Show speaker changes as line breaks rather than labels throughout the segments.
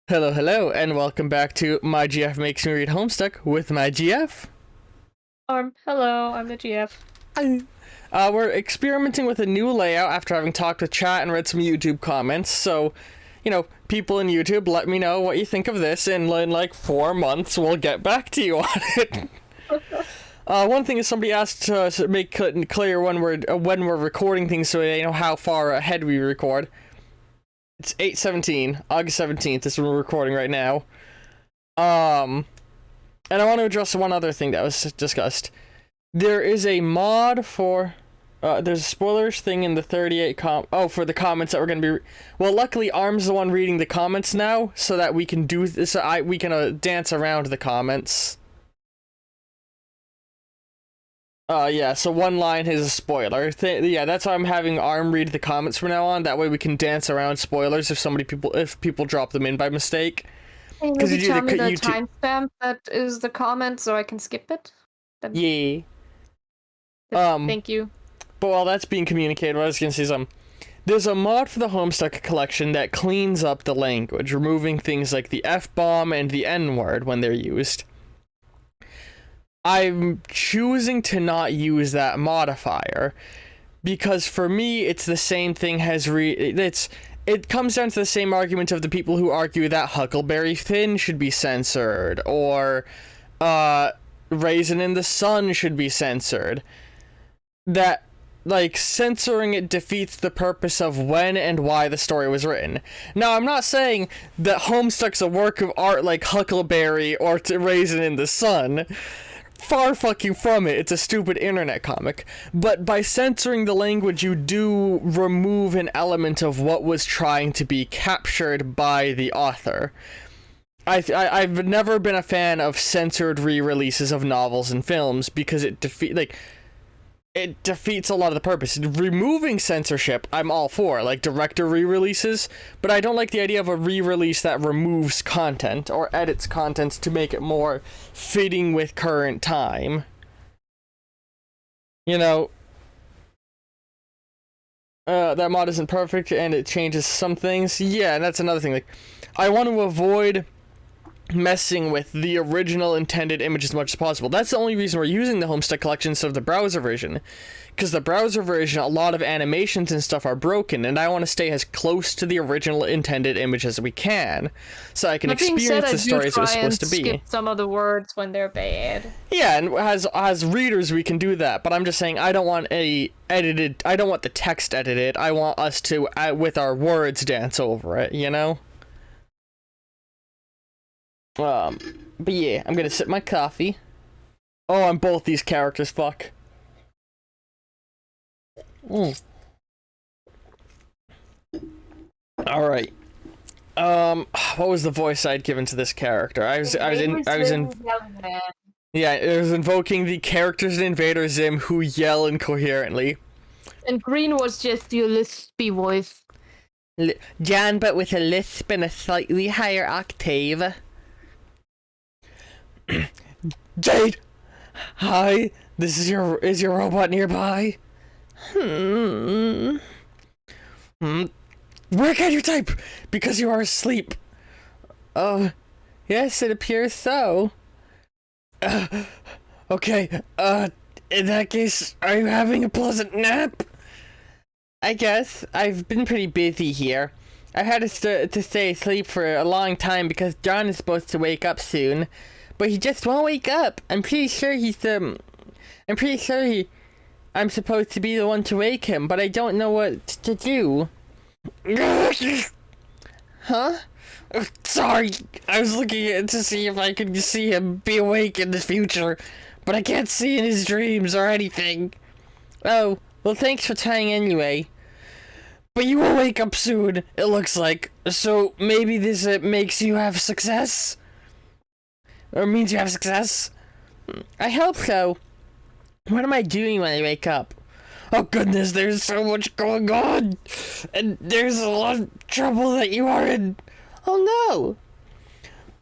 Hello, hello, and welcome back to My GF Makes Me Read Homestuck with my GF.
Hello, I'm the GF.
We're experimenting with a new layout after having talked with chat and read some YouTube comments, so, people in YouTube, let me know what you think of this, and in like 4 months we'll get back to you on it. One thing is somebody asked to make clear when we're recording things so they know how far ahead we record. It's 8/17, August 17th, this is when we're recording right now. And I want to address one other thing that was discussed. There is a mod for, there's a spoilers thing in the 38 for the comments that we're going to be, well, luckily Arm's the one reading the comments now, so that we can do this, we can dance around the comments. Yeah, so one line is a spoiler. Yeah, that's why I'm having Arm read the comments from now on. That way we can dance around spoilers if people drop them in by mistake.
Can you tell me the timestamp that is the comment so I can skip it?
Yeah.
Thank you.
But while that's being communicated, what I was gonna say is there's a mod for the Homestuck collection that cleans up the language, removing things like the F-bomb and the N-word when they're used. I'm choosing to not use that modifier because for me it's the same thing as it comes down to the same argument of the people who argue that Huckleberry Finn should be censored or Raisin in the Sun should be censored. That censoring it defeats the purpose of when and why the story was written. Now, I'm not saying that Homestuck's a work of art like Huckleberry or Raisin in the Sun. Far fucking from it, it's a stupid internet comic. But by censoring the language, you do remove an element of what was trying to be captured by the author. I've never been a fan of censored re-releases of novels and films because it defeats a lot of the purpose. Removing censorship, I'm all for, like director re-releases, but I don't like the idea of a re-release that removes content or edits content to make it more fitting with current time. That mod isn't perfect and it changes some things. Yeah, and that's another thing. I want to avoid messing with the original intended image as much as possible. That's the only reason we're using the Homestuck collection instead of the browser version. Because the browser version, a lot of animations and stuff are broken, and I want to stay as close to the original intended image as we can, so I can experience the story as it was supposed to be.
Skip some of the words when they're bad.
Yeah, and as readers we can do that, but I'm just saying I don't want the text edited, I want us to, with our words, dance over it, But yeah, I'm gonna sip my coffee. Oh, I'm both these characters, fuck. Alright. What was the voice I'd given to this character? I was invoking the characters in Invader Zim who yell incoherently.
And Green was just your lispy voice.
Jan, but with a lisp and a slightly higher octave. Jade! Hi, is your robot nearby? Where can you type? Because you are asleep. Oh, yes, it appears so. Okay, in that case, are you having a pleasant nap? I guess. I've been pretty busy here. I've had to stay asleep for a long time because John is supposed to wake up soon. But he just won't wake up. I'm pretty sure I'm supposed to be the one to wake him, but I don't know what to do. Huh? Sorry, I was looking to see if I could see him be awake in the future, but I can't see in his dreams or anything. Oh, well thanks for trying anyway. But you will wake up soon, it looks like. So maybe this makes you have success? Or means you have success? I hope so. What am I doing when I wake up? Oh goodness, there's so much going on! And there's a lot of trouble that you are in. Oh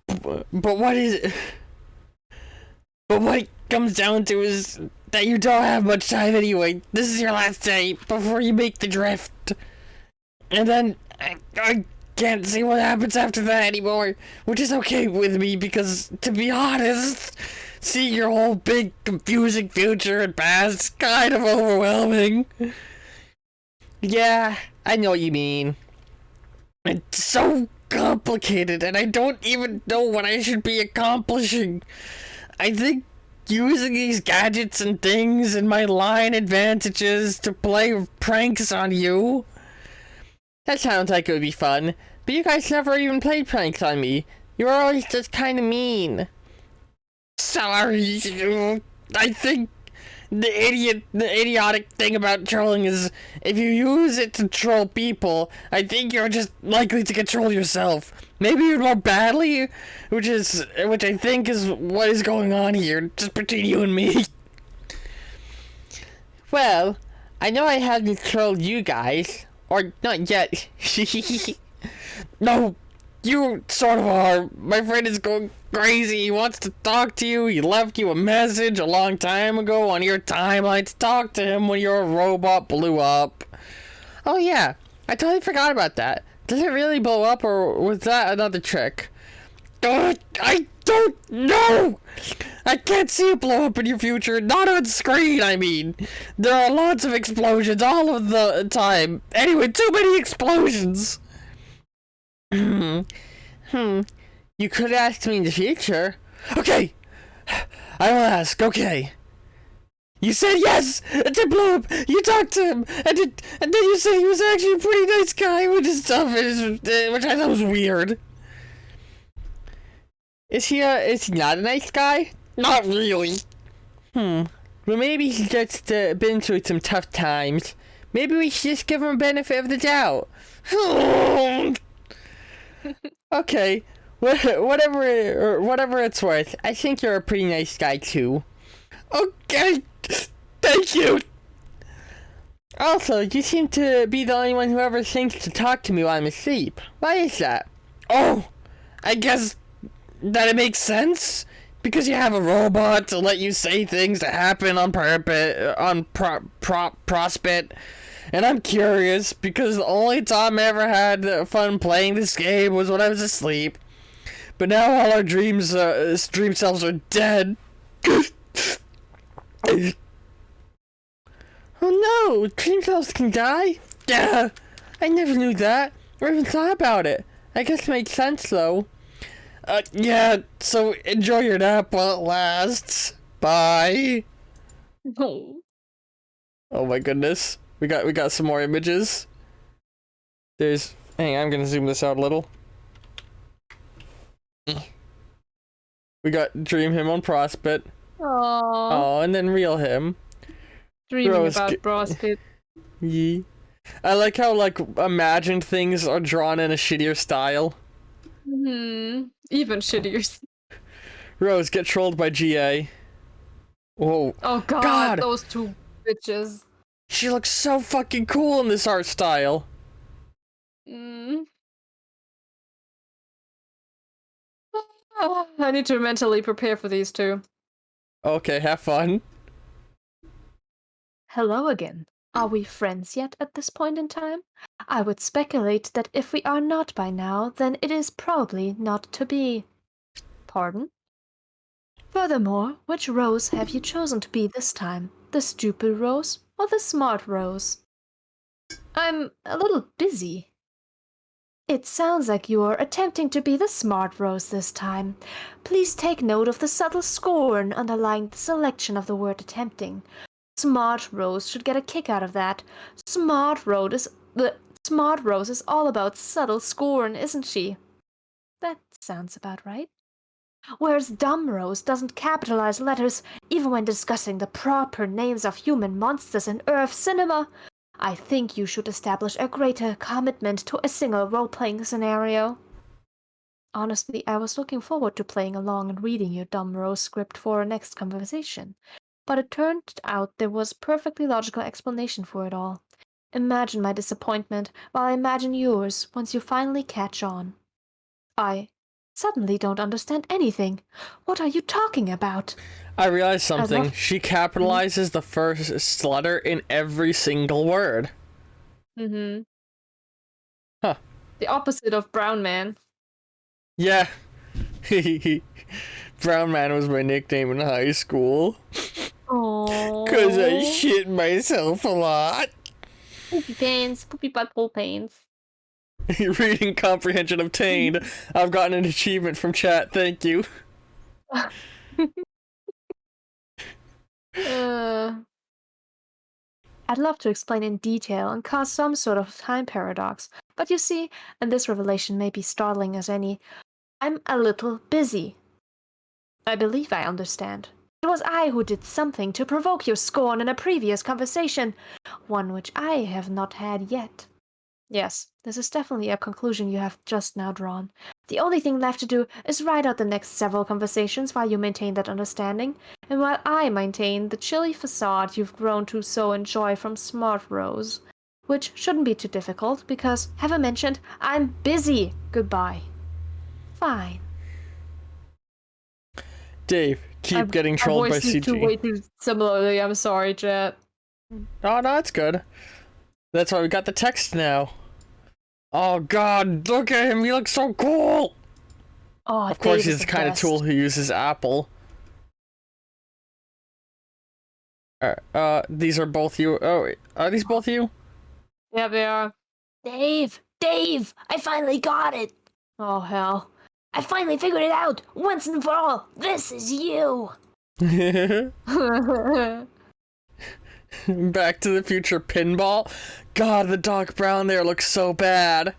no! But what is it? But what it comes down to is that you don't have much time anyway. This is your last day before you make the drift. And then I can't see what happens after that anymore, which is okay with me because, to be honest, seeing your whole big confusing future and past is kind of overwhelming. Yeah, I know what you mean. It's so complicated and I don't even know what I should be accomplishing. I think using these gadgets and things and my line advantages to play pranks on you. That sounds like it would be fun, but you guys never even played pranks on me. You're always just kind of mean. Sorry. I think the idiotic thing about trolling is if you use it to troll people, I think you're just likely to control yourself. Maybe even more badly, which I think is what is going on here, just between you and me. Well, I know I haven't trolled you guys, or not yet. No, you sort of are. My friend is going crazy. He wants to talk to you. He left you a message a long time ago on your timeline to talk to him when your robot blew up. Oh yeah, I totally forgot about that. Did it really blow up, or was that another trick? I don't know! I can't see it blow up in your future. Not on screen, I mean. There are lots of explosions all of the time. Anyway, too many explosions! You could ask me in the future. Okay! I will ask, okay. You said yes to blow up. You talked to him, and then you said he was actually a pretty nice guy, which is tough, which I thought was weird. Is he not a nice guy? Not really. Well, maybe he's just been through some tough times. Maybe we should just give him a benefit of the doubt. Okay, whatever it's worth. I think you're a pretty nice guy too. Okay, thank you. Also, you seem to be the only one who ever thinks to talk to me while I'm asleep. Why is that? Oh, I guess that it makes sense because you have a robot to let you say things that happen on purpose, on prospect. And I'm curious because the only time I ever had fun playing this game was when I was asleep. But now all our dream selves are dead. Oh no, dream cells can die? Yeah, I never knew that, or even thought about it. I guess it makes sense though. Yeah, so enjoy your nap while it lasts. Bye.
No.
Oh my goodness. We got some more images. Hang on, I'm gonna zoom this out a little. We got Dream him on Prospect.
Aww.
Oh, and then Real him.
Dreaming about Prospect.
Yee. I like how, imagined things are drawn in a shittier style.
Even shittier.
Rose, get trolled by GA. Whoa.
Oh god, those two bitches.
She looks so fucking cool in this art style.
I need to mentally prepare for these two.
Okay, have fun.
Hello again. Are we friends yet at this point in time? I would speculate that if we are not by now, then it is probably not to be. Pardon? Furthermore, which Rose have you chosen to be this time? The stupid Rose or the smart Rose? I'm a little busy. It sounds like you are attempting to be the smart Rose this time. Please take note of the subtle scorn underlying the selection of the word attempting. Smart Rose should get a kick out of that. Smart Rose is all about subtle scorn, isn't she? That sounds about right. Whereas Dumb Rose doesn't capitalize letters even when discussing the proper names of human monsters in Earth cinema. I think you should establish a greater commitment to a single role-playing scenario. Honestly, I was looking forward to playing along and reading your Dumb Rose script for our next conversation. But it turned out there was a perfectly logical explanation for it all. Imagine my disappointment while I imagine yours once you finally catch on. I suddenly don't understand anything. What are you talking about?
I realized something. She capitalizes the first letter in every single word.
Mm-hmm.
Huh.
The opposite of brown man.
Yeah. Brown man was my nickname in high school.
Oh.
Cause I shit myself a lot.
Poopy pains. Poopy butthole pains.
Reading comprehension obtained. I've gotten an achievement from chat. Thank you.
I'd love to explain in detail and cause some sort of time paradox, but you see, and this revelation may be startling as any, I'm a little busy. I believe I understand. It was I who did something to provoke your scorn in a previous conversation, one which I have not had yet. Yes, this is definitely a conclusion you have just now drawn. The only thing left to do is ride out the next several conversations while you maintain that understanding, and while I maintain the chilly facade you've grown to so enjoy from Smart Rose. Which shouldn't be too difficult, because, have I mentioned, I'm busy. Goodbye. Fine.
Dave, keep getting trolled by CG.
Way too similarly. I'm sorry, chat.
Oh, no, it's good. That's why we got the text now. Oh god, look at him, he looks so cool!
Oh,
of course he's the kind of tool who uses Apple. These are both you. Oh, are these both you?
Yeah, they are.
Dave! I finally got it!
Oh, hell.
I finally figured it out! Once and for all! This is you!
Back to the Future pinball? God, the Doc Brown there looks so bad.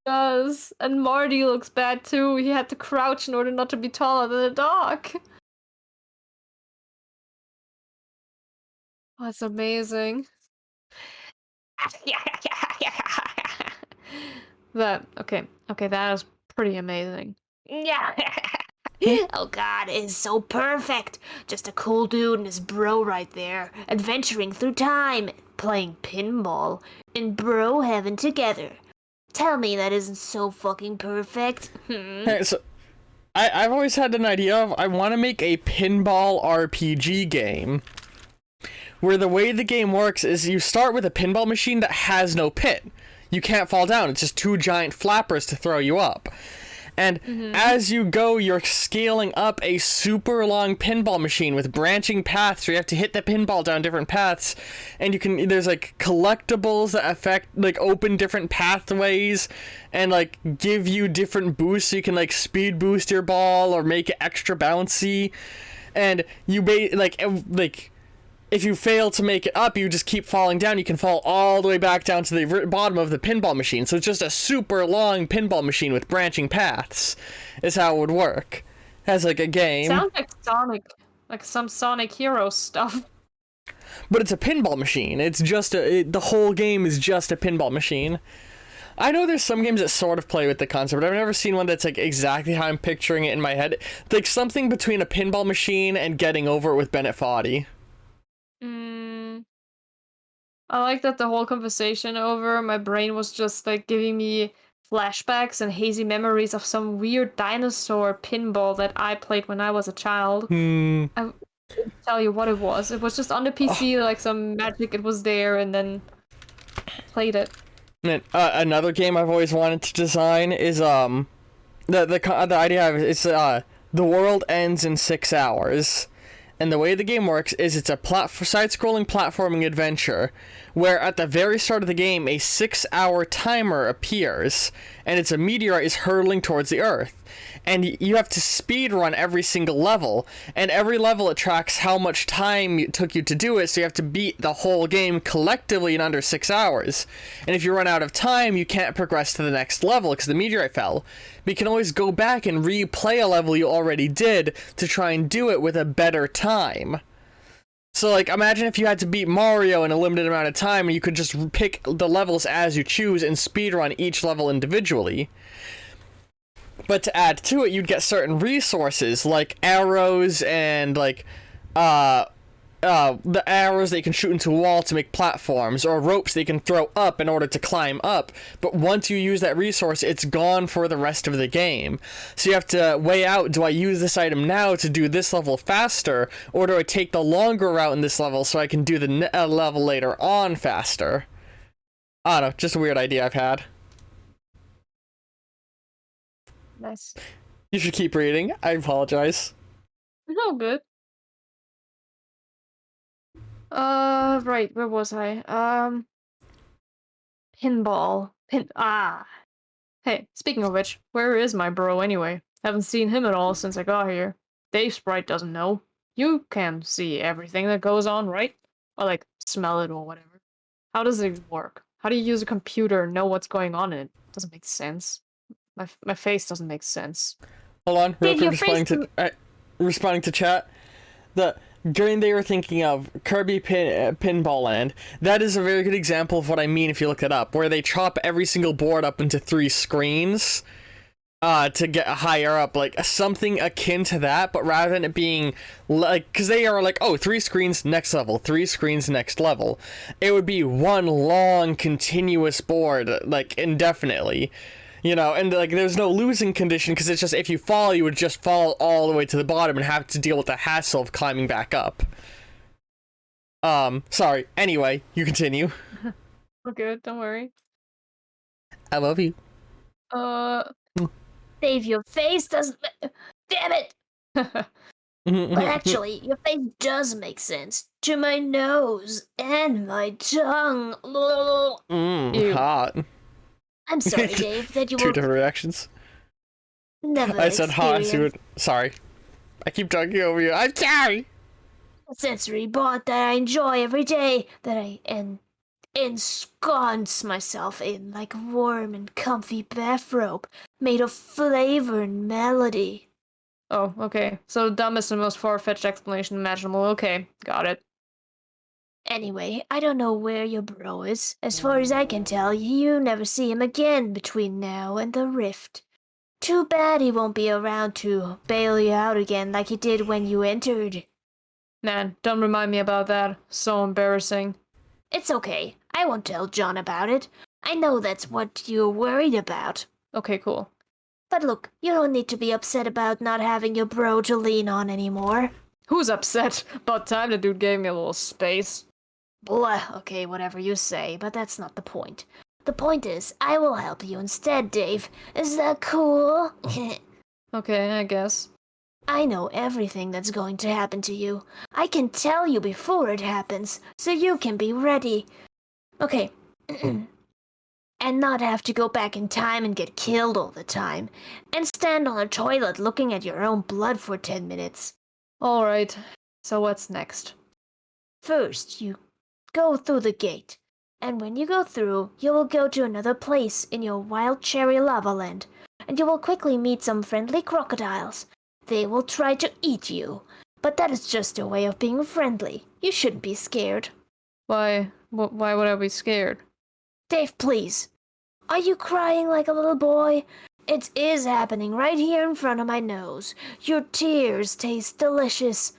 Does. And Marty looks bad too. He had to crouch in order not to be taller than the Doc. Oh, that's amazing. Okay, that is pretty amazing.
Oh god, it is so perfect. Just a cool dude and his bro right there, adventuring through time, playing pinball, in bro heaven together. Tell me that isn't so fucking perfect.
Hey, so, I've always had an idea of, I want to make a pinball RPG game. Where the way the game works is you start with a pinball machine that has no pit. You can't fall down, it's just two giant flappers to throw you up. And as you go, you're scaling up a super long pinball machine with branching paths where you have to hit the pinball down different paths. And there's like collectibles that affect, like open different pathways and like give you different boosts so you can like speed boost your ball or make it extra bouncy. And you if you fail to make it up, you just keep falling down. You can fall all the way back down to the bottom of the pinball machine. So it's just a super long pinball machine with branching paths is how it would work. As like a game.
Sounds like Sonic. Like some Sonic Hero stuff.
But it's a pinball machine. It's just the whole game is just a pinball machine. I know there's some games that sort of play with the concept, but I've never seen one that's like exactly how I'm picturing it in my head. Like something between a pinball machine and Getting Over It with Bennett Foddy.
I like that the whole conversation over, my brain was just like giving me flashbacks and hazy memories of some weird dinosaur pinball that I played when I was a child. I couldn't tell you what it was. It was just on the PC, like some magic, it was there, and then played it.
And another game I've always wanted to design is the idea of it's the world ends in 6 hours. And the way the game works is it's a side-scrolling platforming adventure where at the very start of the game a 6-hour timer appears and it's a meteorite is hurtling towards the Earth. And you have to speed run every single level, and every level it tracks how much time it took you to do it, so you have to beat the whole game collectively in under 6 hours. And if you run out of time, you can't progress to the next level because the meteorite fell. But you can always go back and replay a level you already did to try and do it with a better time. So, like, imagine if you had to beat Mario in a limited amount of time and you could just pick the levels as you choose and speedrun each level individually. But to add to it, you'd get certain resources, like arrows and, like, the arrows that you can shoot into a wall to make platforms, or ropes that you can throw up in order to climb up. But once you use that resource, it's gone for the rest of the game. So you have to weigh out, do I use this item now to do this level faster, or do I take the longer route in this level so I can do the level later on faster? I don't know, just a weird idea I've had.
Nice.
You should keep reading. I apologize.
No, good. Right, where was I? Pinball. Hey, speaking of which, where is my bro anyway? Haven't seen him at all since I got here. Dave Sprite doesn't know. You can see everything that goes on, right? Or like, smell it or whatever. How does it work? How do you use a computer and know what's going on in it? Doesn't make sense. My face doesn't make sense.
Hold on, real
Dave,
quick,
your
responding to chat. The game they were thinking of, Kirby Pinball Land, that is a very good example of what I mean if you look it up, where they chop every single board up into 3 screens to get higher up, like something akin to that, but rather than it being like, because they are like, oh, 3 screens, next level, 3 screens, next level, it would be one long continuous board, like indefinitely. You know, and like there's no losing condition because it's just if you fall, you would just fall all the way to the bottom and have to deal with the hassle of climbing back up. Sorry. Anyway, you continue.
We're good, don't worry.
I love you.
Dave, your face doesn't. Damn it! But actually, your face does make sense to my nose and my tongue.
Ew.
Hot.
I'm sorry, Dave, that you
Two
will
different reactions.
never
I said hot, so you
experience
would. Sorry. I keep talking over you. I'm sorry!
a sensory bond that I enjoy every day, that I ensconce myself in like a warm and comfy bathrobe made of flavor and melody.
Oh, okay. So dumbest and most far-fetched explanation imaginable. Okay, got it.
Anyway, I don't know where your bro is. As far as I can tell, you never see him again between now and the rift. Too bad he won't be around to bail you out again like he did when you entered.
Man, don't remind me about that. So embarrassing.
It's okay. I won't tell John about it. I know that's what you're worried about.
Okay, cool.
But look, you don't need to be upset about not having your bro to lean on anymore.
Who's upset? About time the dude gave me a little space.
Blah, okay, whatever you say, but that's not the point. The point is, I will help you instead, Dave. Is that cool?
Okay, I guess.
I know everything that's going to happen to you. I can tell you before it happens, so you can be ready. Okay. And not have to go back in time and get killed all the time. And stand on a toilet looking at your own blood for 10 minutes.
Alright, so what's next?
First, you go through the gate. And when you go through, you will go to another place in your wild cherry lava land. And you will quickly meet some friendly crocodiles. They will try to eat you. But that is just a way of being friendly. You shouldn't be scared.
Why would I be scared?
Dave, please. Are you crying like a little boy? It is happening right here in front of my nose. Your tears taste delicious.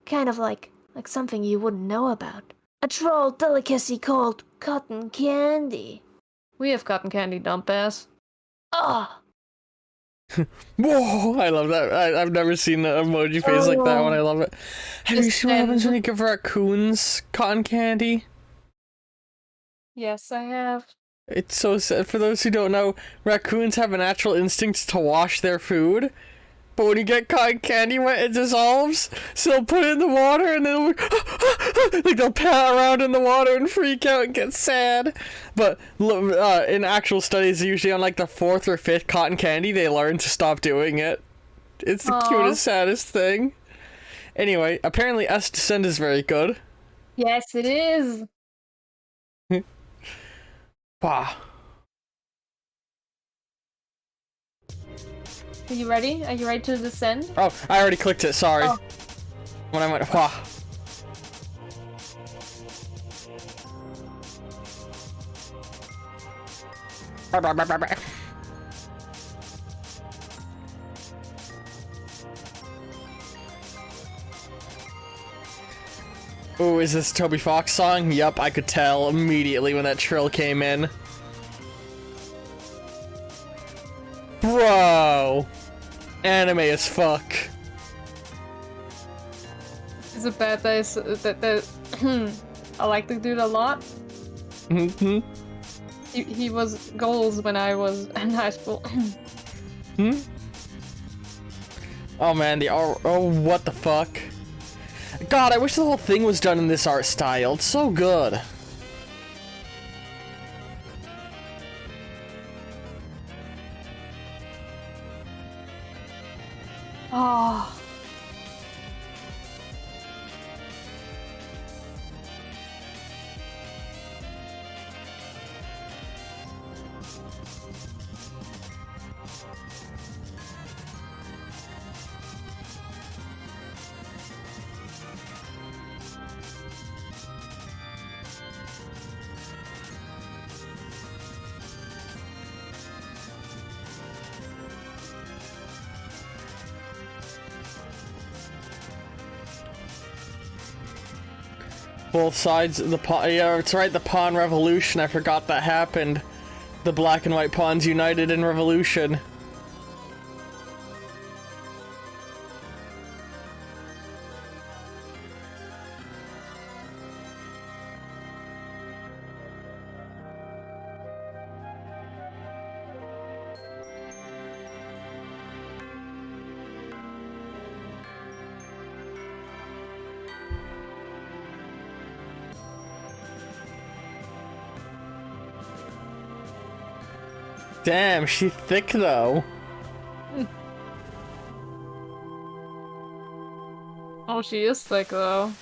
Kind of like something you wouldn't know about. A troll delicacy called cotton candy.
We have cotton candy, dump ass.
Ah!
Whoa! I love that. I've never seen an emoji face like that one. I love it. Have you seen what happens when you give raccoons cotton candy?
Yes, I have.
It's so sad. For those who don't know, raccoons have a natural instinct to wash their food. But when you get cotton candy, it dissolves. So they'll put it in the water and they'll like they'll pat around in the water and freak out and get sad. But in actual studies, usually on like the 4th or 5th cotton candy, they learn to stop doing it. It's the cutest, saddest thing. Anyway, apparently S Descend is very good.
Yes, it is.
Wow.
Are you ready? Are you ready to descend?
Oh, I already clicked it, sorry.
Oh.
When I went, wow. Ooh, is this Toby Fox song? Yup, I could tell immediately when that trill came in. Bro! Anime as fuck.
Is it bad that I like the dude a lot? He was goals when I was in high school.
Oh man, the art. Oh, what the fuck? God, I wish the whole thing was done in this art style. It's so good.
Oh.
Both sides of the pawn. Yeah, it's right, the pawn revolution. I forgot that happened. The black and white pawns united in revolution. Damn, she's thick though.
Oh, she is thick though.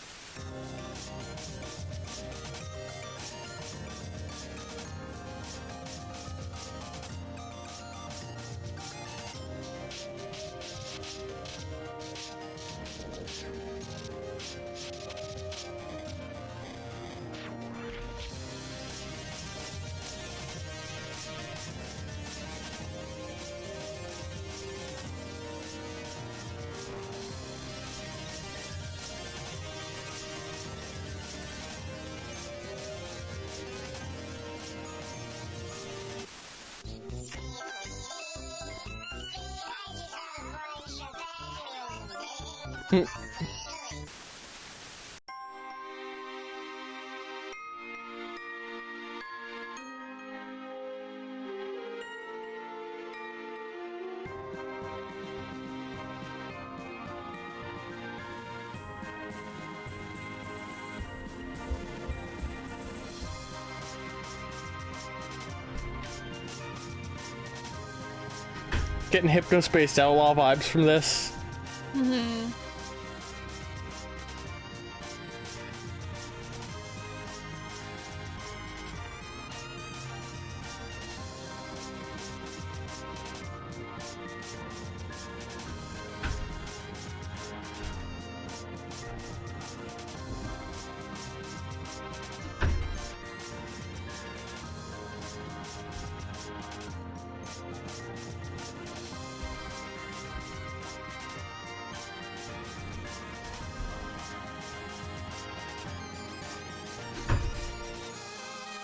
Getting hypno-spaced outlaw vibes from this.
Mm-hmm.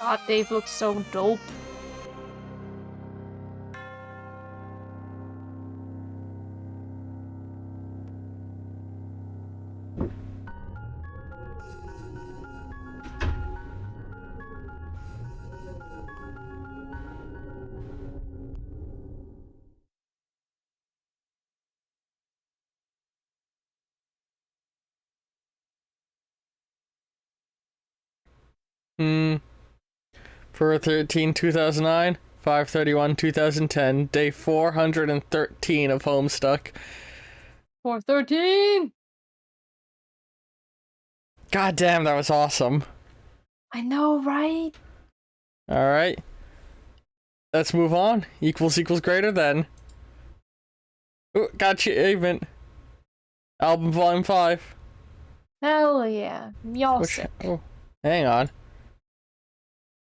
God, Dave looks so dope.
For 13/2009, 5/31/2010, day 413 of Homestuck.
413!
God damn, that was awesome.
I know, right?
Alright. Let's move on. Equals greater than. Ooh, got achievement. Album Volume 5.
Hell yeah. Music.
Oh, hang on.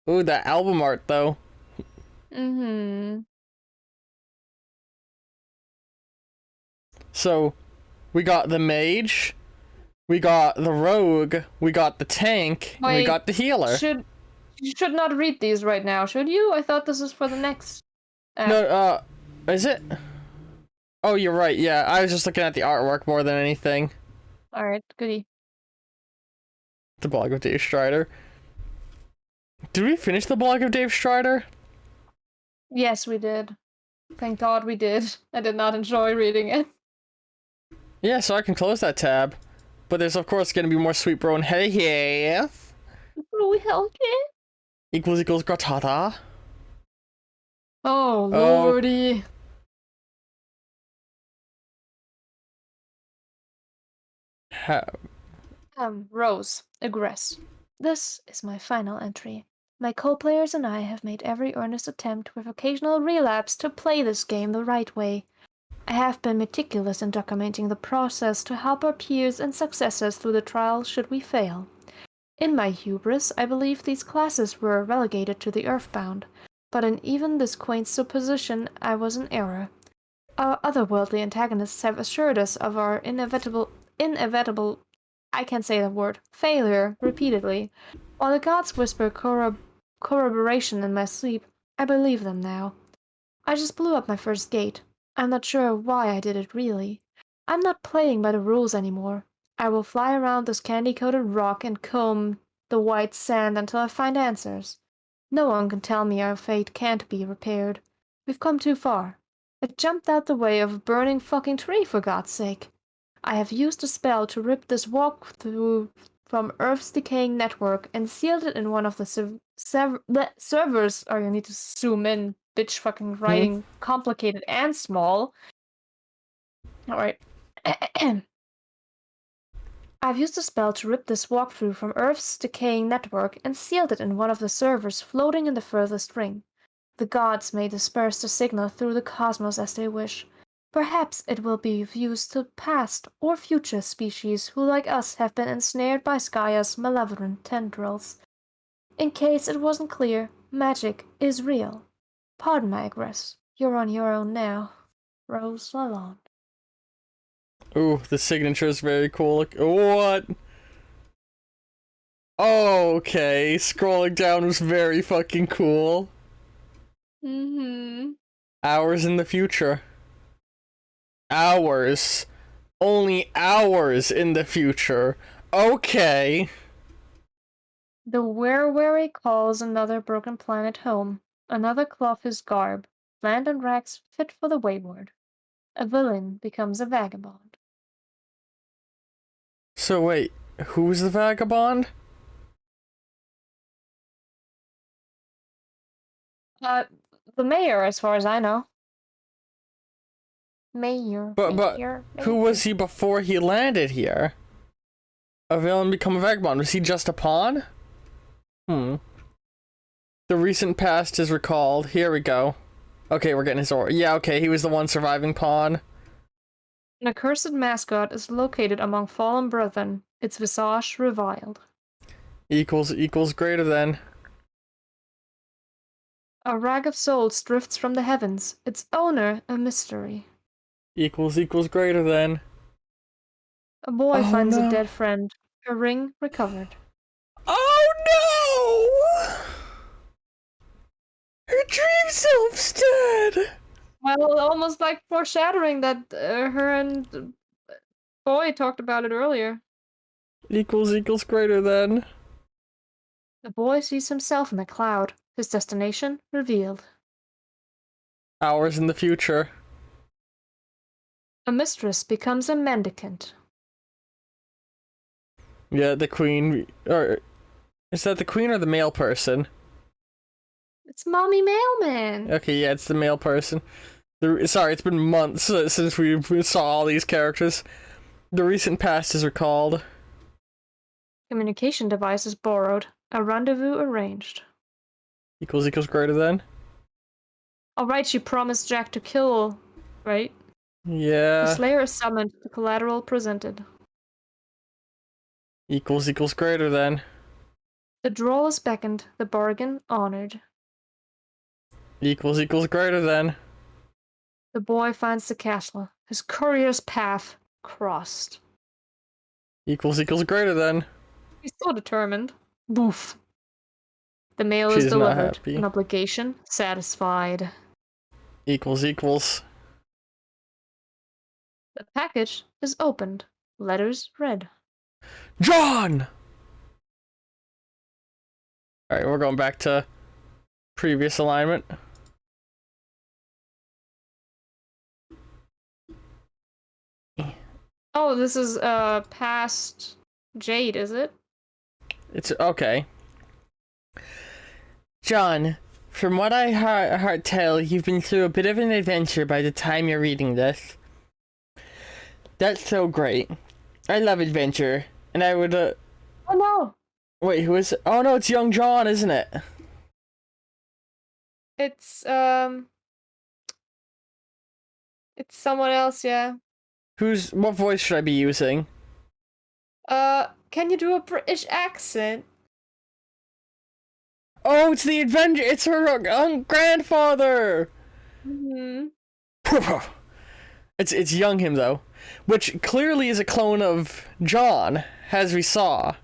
Ooh, that album art, though.
Mm-hmm.
So, we got the mage, we got the rogue, we got the tank, and we
Wait,
got the healer.
You should not read these right now, should you? I thought this is for the next.
No, is it? Oh, you're right, yeah. I was just looking at the artwork more than anything.
Alright, goody.
The blog of Dave Strider. Did we finish the blog of Dave Strider?
Yes, we did. Thank God we did. I did not enjoy reading it.
Yeah, so I can close that tab. But there's, of course, going to be more sweet bro and hey, yeah.
Oh, hell yeah.
Equals gratata.
Oh,
Oh.
lordy.
Rose, aggress. This is my final entry. My co-players and I have made every earnest attempt, with occasional relapse, to play this game the right way. I have been meticulous in documenting the process to help our peers and successors through the trial should we fail. In my hubris, I believe these classes were relegated to the Earthbound, but in even this quaint supposition I was in error. Our otherworldly antagonists have assured us of our inevitable I can't say the word, failure, repeatedly. While the gods whisper corroboration in my sleep, I believe them now. I just blew up my first gate. I'm not sure why I did it really. I'm not playing by the rules anymore. I will fly around this candy-coated rock and comb the white sand until I find answers. No one can tell me our fate can't be repaired. We've come too far. I jumped out the way of a burning fucking tree, for God's sake. I have used a spell to rip this walk through from Earth's decaying network and sealed it in one of the servers. Oh, you need to zoom in, bitch fucking writing complicated and small. Alright. I've used a spell to rip this walkthrough from Earth's decaying network and sealed it in one of the servers floating in the furthest ring. The gods may disperse the signal through the cosmos as they wish. Perhaps it will be of use to past or future species who, like us, have been ensnared by Skaia's malevolent tendrils. In case it wasn't clear, magic is real. Pardon my egress. You're on your own now. Rose Lalonde.
Ooh, the signature is very cool. What? Okay, scrolling down was very fucking cool.
Mm-hmm.
Hours in the future. Hours. Only hours in the future. Okay.
The Werewere calls another broken planet home. Another cloth his garb. Land and rags fit for the wayward. A villain becomes a vagabond.
So wait, who's the vagabond?
The mayor, as far as I know. Mayor.
But who was he before he landed here? A villain become a vagabond. Was he just a pawn? The recent past is recalled. Here we go. Okay, we're getting his aura. Yeah, okay, he was the one surviving pawn.
An accursed mascot is located among fallen brethren, its visage reviled.
Equals greater than.
A rag of souls drifts from the heavens, its owner a mystery.
Equals greater than.
A boy finds
no.
a dead friend, a ring recovered.
Oh no! Her dream self's dead!
Well, almost like foreshadowing that her and boy talked about it earlier.
Equals greater than.
The boy sees himself in a cloud, his destination revealed.
Hours in the future.
A mistress becomes a mendicant.
Yeah, the queen. Or is that the queen or the male person?
It's Mommy Mailman!
Okay, yeah, it's the male person. Sorry, it's been months since we saw all these characters. The recent past is recalled.
Communication device is borrowed. A rendezvous arranged.
Equals greater than.
Alright, she promised Jack to kill, right?
Yeah.
The Slayer is summoned, the collateral presented.
Equals greater than.
The drawl is beckoned, the bargain honored.
Equals greater than.
The boy finds the castle, his courier's path crossed.
Equals greater than.
He's so determined. Boof. The mail
She's
is
not
delivered.
happy.
An obligation satisfied.
Equals.
The package is opened. Letters read.
John! Alright, we're going back to previous alignment.
Oh, this is past Jade, is it?
It's okay. John, from what I heard tell, you've been through a bit of an adventure by the time you're reading this. That's so great. I love adventure, and I would,
Oh no!
Wait, who is it? Oh no, it's young John, isn't it?
It's someone else, yeah.
What voice should I be using?
Can you do a British accent?
Oh, it's the adventure, it's her grandfather!
Mm-hmm.
It's young him, though. Which clearly is a clone of John, as we saw.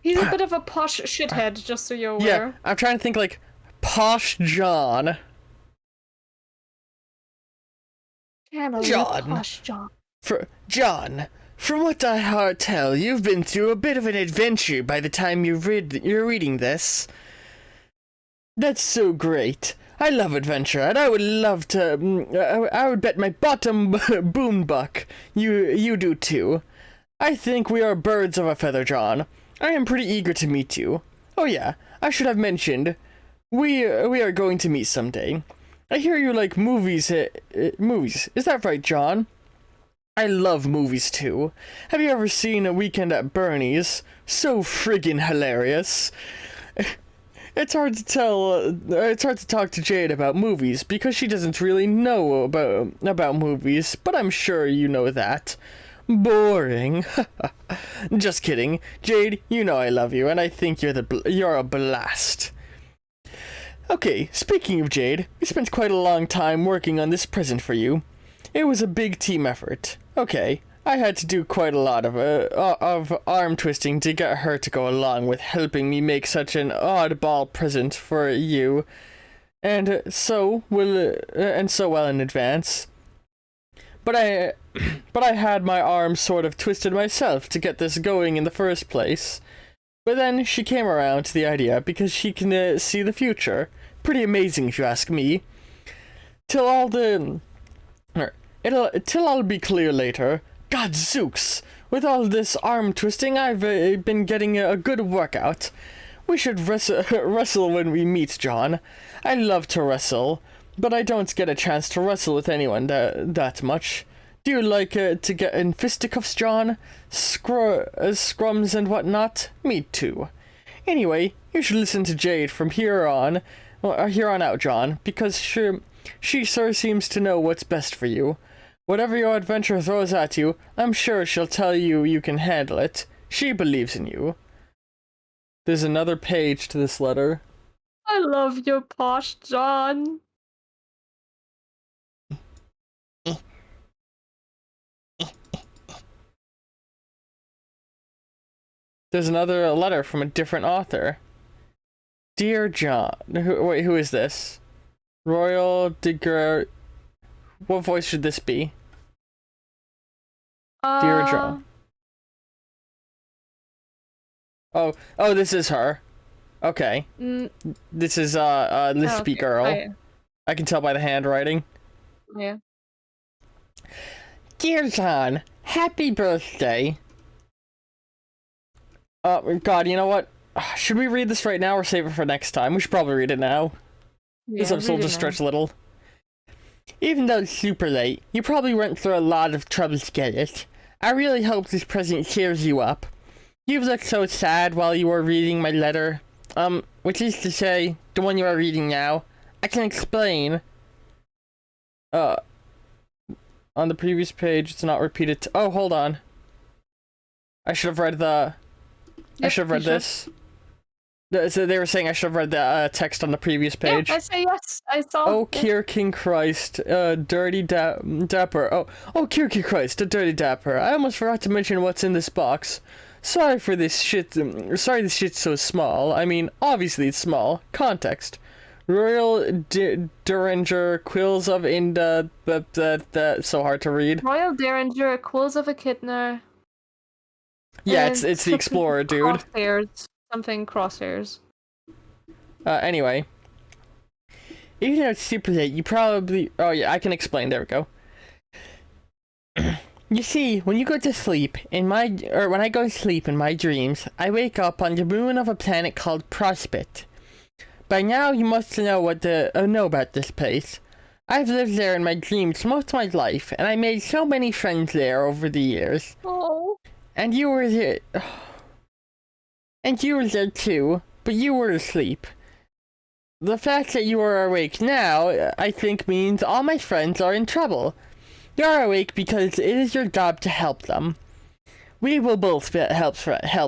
He's a bit of a posh shithead, just so you're aware.
Yeah, I'm trying to think, like, posh John. John.
Posh John.
John, from what I heard tell, you've been through a bit of an adventure by the time you're reading this. That's so great. I love adventure, and I would love to. I would bet my bottom boom buck you do too. I think we are birds of a feather, John. I am pretty eager to meet you. Oh yeah, I should have mentioned, we are going to meet someday. I hear you like movies. Movies, is that right, John? I love movies too. Have you ever seen A Weekend at Bernie's? So friggin' hilarious. It's hard to talk to Jade about movies because she doesn't really know about movies, but I'm sure you know that. Boring. Just kidding. Jade, you know I love you, and I think you're a blast. Okay, speaking of Jade, we spent quite a long time working on this present for you. It was a big team effort. Okay, I had to do quite a lot of arm twisting to get her to go along with helping me make such an oddball present for you, and so well in advance. But I had my arm sort of twisted myself to get this going in the first place. But then she came around to the idea because she can see the future. Pretty amazing, if you ask me. Till all be clear later. Gadzooks! With all this arm twisting, I've been getting a good workout. We should wrestle when we meet, John. I love to wrestle, but I don't get a chance to wrestle with anyone that much. Do you like to get in fisticuffs, John? Scrums and whatnot? Me too. Anyway, you should listen to Jade from here on out, John, because she sure seems to know what's best for you. Whatever your adventure throws at you, I'm sure she'll tell you you can handle it. She believes in you. There's another page to this letter.
I love your posh John.
There's another letter from a different author. Dear John... who is this? Royal Digger... What voice should this be? Dear John. Oh, this is her. Okay. This is Lispy girl. I can tell by the handwriting.
Yeah.
Dear John, happy birthday. Oh God, you know what? Should we read this right now or save it for next time? We should probably read it now.
Yeah,
This episode will just stretch a little. Even though it's super late, you probably went through a lot of trouble to get it. I really hope this present cheers you up. You've looked so sad while you were reading my letter. Which is to say, the one you are reading now. I can explain. On the previous page, it's not repeated. Oh, hold on. I should have read the... I should have read this. So they were saying I should have read the text on the previous page.
Yeah, I say yes. I saw.
Oh, Kier King Christ, dirty dapper. Oh, Kier King Christ, a dirty dapper. I almost forgot to mention what's in this box. Sorry for this shit. Sorry this shit's so small. I mean, obviously it's small. Context. Royal Derringer, Quills of Inda. That's so hard to read.
Royal Derringer, Quills of Echidna.
Yeah, it's the Explorer, dude.
Crosshairs. Something crosshairs.
Anyway. Even though it's super late, you probably... Oh, yeah, I can explain. There we go. You see, when you go to sleep, when I go to sleep in my dreams, I wake up on the moon of a planet called Prospect. By now, you must know know about this place. I've lived there in my dreams most of my life, and I made so many friends there over the years.
Oh.
And you were there. And you were there too, but you were asleep. The fact that you are awake now, I think, means all my friends are in trouble. You're awake because it is your job to help them. We will both help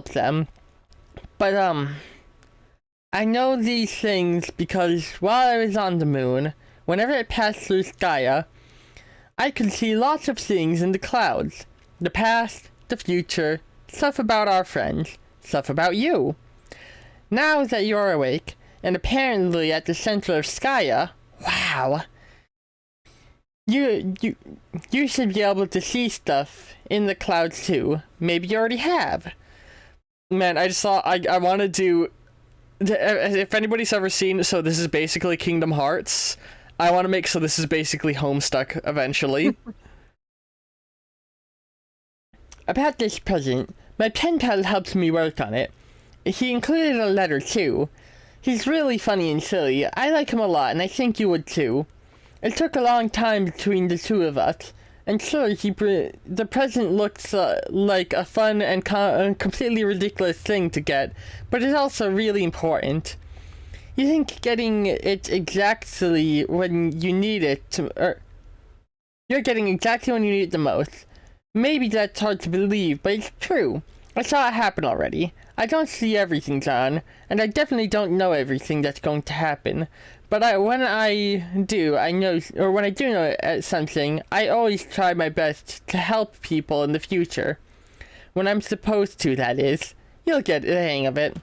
them. But, I know these things because while I was on the moon, whenever it passed through Skya, I could see lots of things in the clouds. The past, the future, stuff about our friends, stuff about you. Now that you're awake, and apparently at the center of Skya, wow, you should be able to see stuff in the clouds too. Maybe you already have. Man, I just thought I want to do, if anybody's ever seen, so this is basically Kingdom Hearts, I want to make so this is basically Homestuck eventually. About this present, my pen pal helps me work on it. He included a letter too. He's really funny and silly. I like him a lot, and I think you would too. It took a long time between the two of us, and sure, the present looks like a fun and completely ridiculous thing to get, but it's also really important. You think getting it exactly when you need it you're getting exactly when you need it the most. Maybe that's hard to believe, but it's true. I saw it happen already. I don't see everything, John, and I definitely don't know everything that's going to happen. But when I do know something, I always try my best to help people in the future. When I'm supposed to, that is. You'll get the hang of it.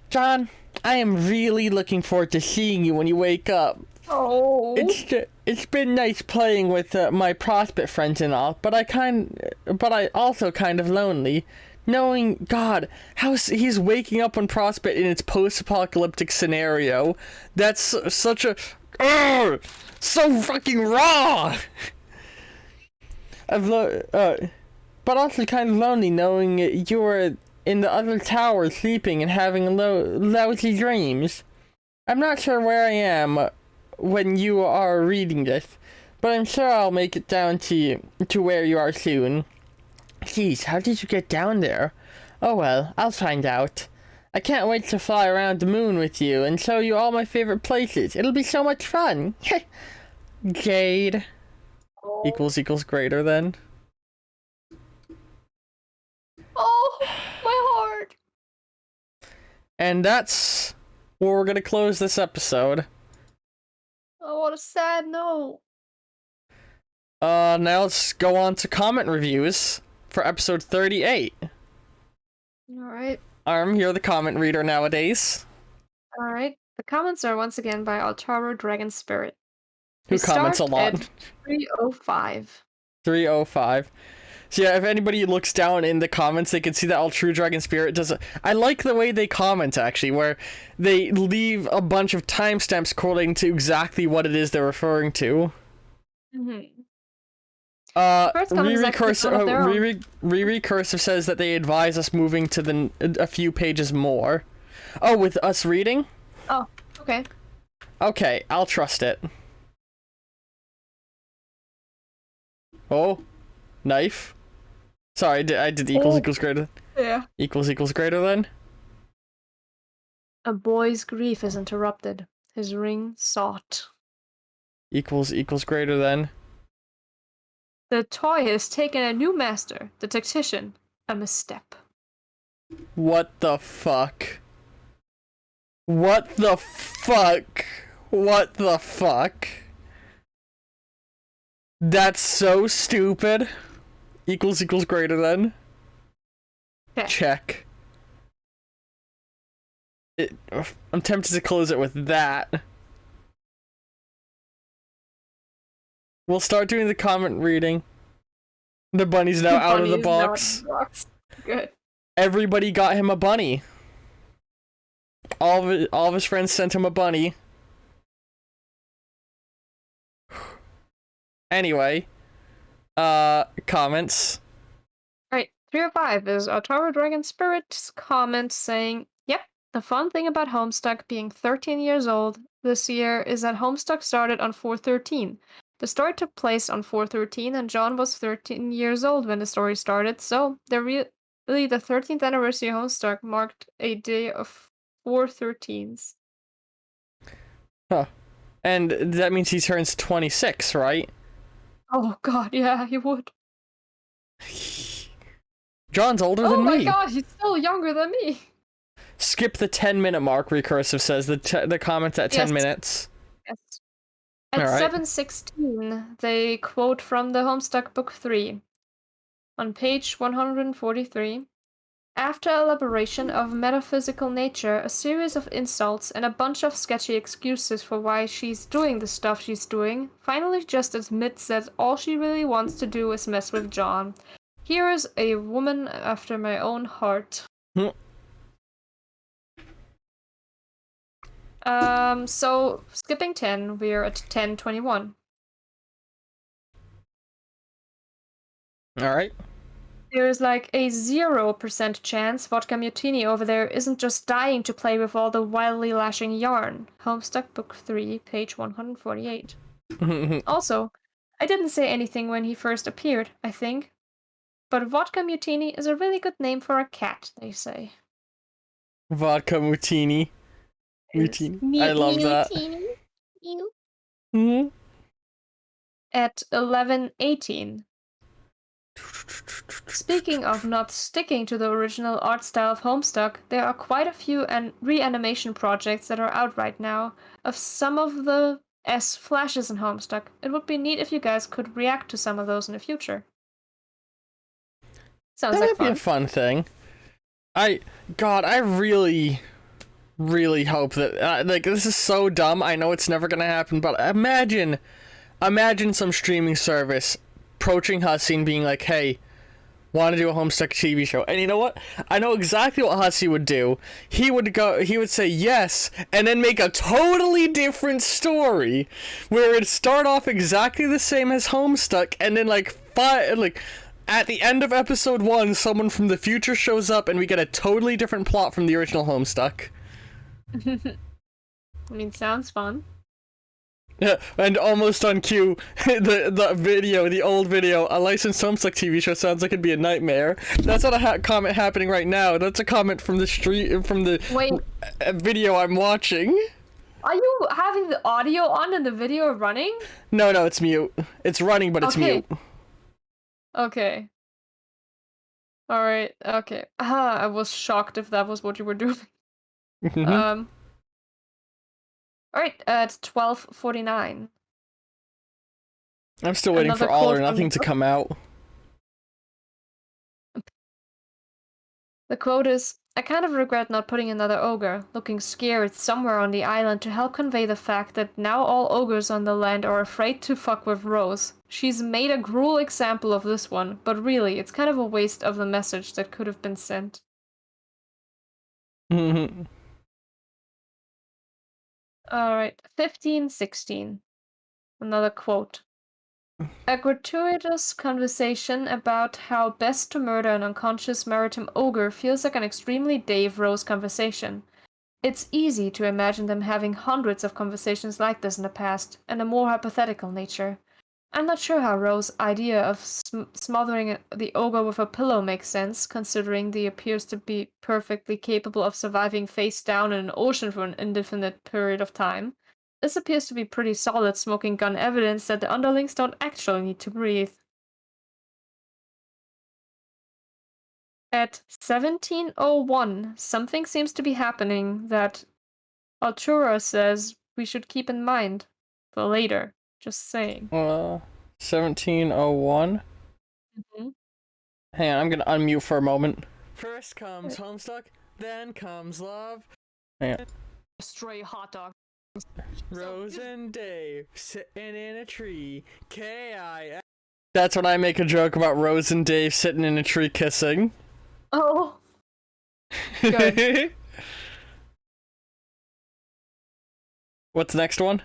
John, I am really looking forward to seeing you when you wake up.
Oh.
It's been nice playing with my Prospect friends and all, but I also kind of lonely. Knowing, God, how he's waking up on Prospect in its post-apocalyptic scenario. That's such a... so fucking raw! But also kind of lonely knowing you were in the other tower sleeping and having lousy dreams. I'm not sure where I am when you are reading this, but I'm sure I'll make it down to where you are soon. Jeez, how did you get down there? Oh well, I'll find out. I can't wait to fly around the moon with you and show you all my favorite places. It'll be so much fun. Jade. Equals greater than.
Oh, my heart.
And that's where we're gonna close this episode.
Oh, what a sad note.
Now let's go on to comment reviews for episode 38.
Alright.
You're the comment reader nowadays.
Alright. The comments are once again by Altaro Dragon Spirit.
Who comments a lot.
At 305.
305. So yeah, if anybody looks down in the comments, they can see that All True Dragon Spirit does it. I like the way they comment, actually, where they leave a bunch of timestamps correlating to exactly what it is they're referring to.
Mm-hmm.
Recursive says that they advise us moving to a few pages more. Oh, with us reading?
Oh, okay.
Okay, I'll trust it. Oh, knife. Sorry, I did equals greater.
Yeah.
Equals greater than.
A boy's grief is interrupted. His ring sought.
Equals greater than.
The toy has taken a new master, the tactician. A misstep.
What the fuck? What the fuck? What the fuck? That's so stupid. Equals greater than. Check. I'm tempted to close it with that. We'll start doing the comment reading. The bunny's now out of the box.
Good.
Everybody got him a bunny. All of his friends sent him a bunny. Anyway, comments.
Right, 305 is Otaru Dragon Spirit's comment saying, "Yep, the fun thing about Homestuck being 13 years old this year is that Homestuck started on 413. The story took place on 413, and John was 13 years old when the story started, so really the 13th anniversary of Homestuck marked a day of 413s.
Huh. And that means he turns 26, right?
Oh god, yeah, he would.
John's older
Oh
than
my
me.
god, he's still younger than me.
Skip the 10-minute mark, Recursive says. The comment's at 10
Yes.
minutes.
Yes. At
All right.
716, they quote from the Homestuck Book 3. On page 143, after elaboration of metaphysical nature, a series of insults, and a bunch of sketchy excuses for why she's doing the stuff she's doing, finally just admits that all she really wants to do is mess with John. Here is a woman after my own heart. So skipping 10, we're at 1021.
All right.
There's like a 0% chance Vodka Mutiny over there isn't just dying to play with all the wildly lashing yarn. Homestuck Book 3, page 148. Also, I didn't say anything when he first appeared, I think. But Vodka Mutiny is a really good name for a cat, they say.
Vodka Mutini. Mutini. I love that. Mm-hmm.
At 1118. Speaking of not sticking to the original art style of Homestuck, there are quite a few reanimation projects that are out right now of some of the flashes in Homestuck. It would be neat if you guys could react to some of those in the future. Sounds
That
like
might be
fun.
a fun thing. I really, really hope that like this is so dumb. I know it's never gonna happen, but imagine some streaming service approaching Hussey and being like, "Hey, want to do a Homestuck TV show?" And you know what? I know exactly what Hussey would do. He would say yes, and then make a totally different story where it'd start off exactly the same as Homestuck, and then at the end of episode 1, someone from the future shows up and we get a totally different plot from the original Homestuck.
I mean, sounds fun.
Yeah, and almost on cue, the old video, a licensed Homestuck TV show sounds like it'd be a nightmare. That's not a comment happening right now. That's a comment from the
Wait,
video I'm watching.
are you having the audio on and the video running?
No, it's mute. It's running, but it's mute.
Okay. Alright, okay. I was shocked if that was what you were doing. Alright, at 12:49.
I'm still waiting for All or Nothing to come out.
The quote is, "I kind of regret not putting another ogre, looking scared, somewhere on the island to help convey the fact that now all ogres on the land are afraid to fuck with Rose. She's made a cruel example of this one, but really, it's kind of a waste of the message that could have been sent." Alright, 1516. Another quote. "A gratuitous conversation about how best to murder an unconscious maritime ogre feels like an extremely Dave Rose conversation. It's easy to imagine them having hundreds of conversations like this in the past, and a more hypothetical nature. I'm not sure how Rose's idea of smothering the ogre with a pillow makes sense, considering he appears to be perfectly capable of surviving face down in an ocean for an indefinite period of time. This appears to be pretty solid smoking gun evidence that the underlings don't actually need to breathe." At 1701, something seems to be happening that Altura says we should keep in mind for later. Just saying.
1701?
Mm-hmm.
Hang on, I'm gonna unmute for a moment. First comes Homestuck, then comes love. Hang on.
Stray hot dog.
Rose and Dave sitting in a tree. K-I. That's when I make a joke about Rose and Dave sitting in a tree kissing.
Oh. Good.
What's the next one?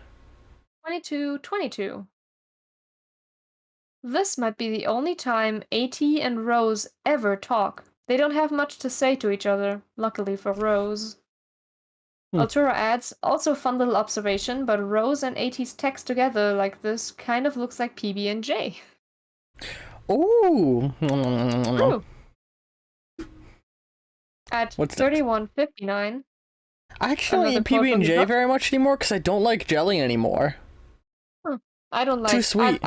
2222. This might be the only time AT and Rose ever talk. They don't have much to say to each other, luckily for Rose. Altura adds, also fun little observation, but Rose and AT's text together like this kind of looks like PB&J.
Ooh.
True. At
What's next?
31:59.
I actually don't
Another
eat
quote from the
PB&J
book.
very much anymore because I don't like jelly anymore.
I don't like.
Too sweet.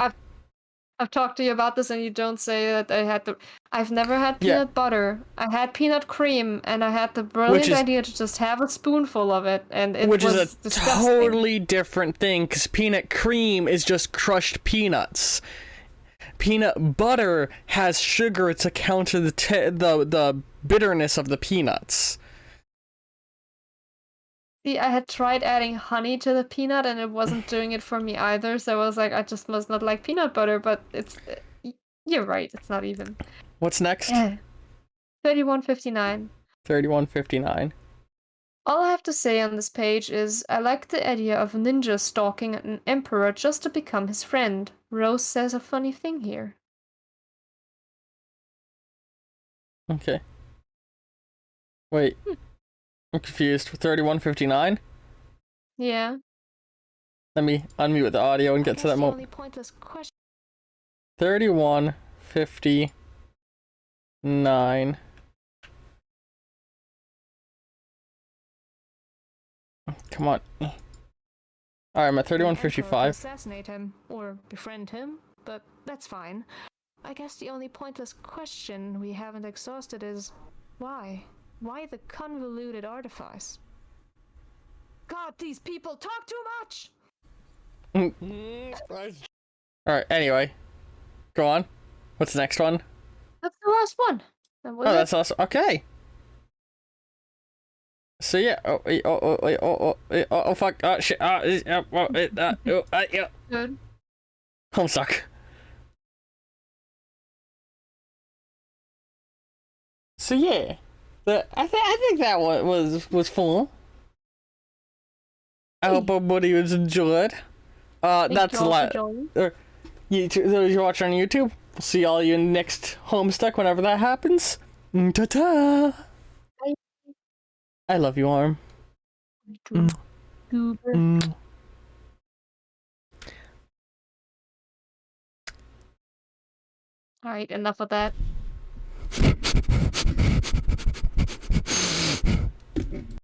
I've talked to you about this, and you don't say that I had the. I've never had
Yeah.
peanut butter. I had peanut cream, and I had the brilliant idea to just have a spoonful of it, and it
Which
was
is a
disgusting.
totally different thing because peanut cream is just crushed peanuts. Peanut butter has sugar to counter the bitterness of the peanuts.
See, I had tried adding honey to the peanut, and it wasn't doing it for me either. So I was like, I just must not like peanut butter. But it's, you're right. It's not even.
What's next?
31:59.
31:59.
All I have to say on this page is I like the idea of ninja stalking an emperor just to become his friend. Rose says a funny thing here.
Okay. Wait. I'm confused. 31:59?
Yeah.
Let me unmute the audio and get to that moment. 31:59. Come on. Alright, I'm at 31:55.
Assassinate him or befriend him, but that's fine. I guess the only pointless question we haven't exhausted is why? Why the convoluted artifice? God, these people talk too much!
Alright, anyway. Go on. What's the next one?
That's the last one.
Oh, that's awesome. Okay. So yeah. Oh, fuck. Oh, shit. Yeah.
Good.
Homestuck. So yeah. I think that one was fun. I hope everybody was enjoyed. That's a lot. Those you're watching on YouTube, we'll see all you next Homestuck whenever that happens. Ta-ta!
Bye.
I love you, Arm.
Alright, enough of that.